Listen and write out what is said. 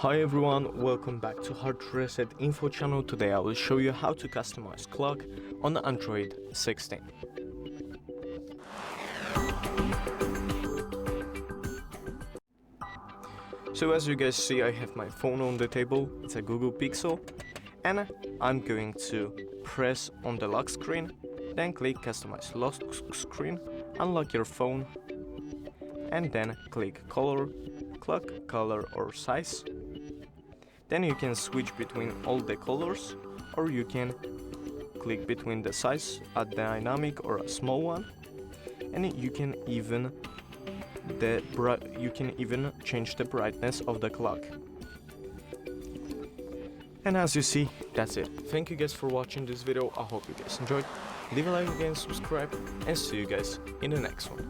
Hi everyone, welcome back to HardReset.Info channel. Today I will show you how to customize clock on Android 16. So as you guys see, I have my phone on the table. It's a Google Pixel, and I'm going to press on the lock screen, then click customize lock screen, unlock your phone, and then click color, clock, color or size. Then you can switch between all the colors, or you can click between the size, a dynamic or a small one, and you can even change the brightness of the clock. And as you see, that's it. Thank you guys for watching this video. I hope you guys enjoyed. Leave a like again, subscribe, and see you guys in the next one.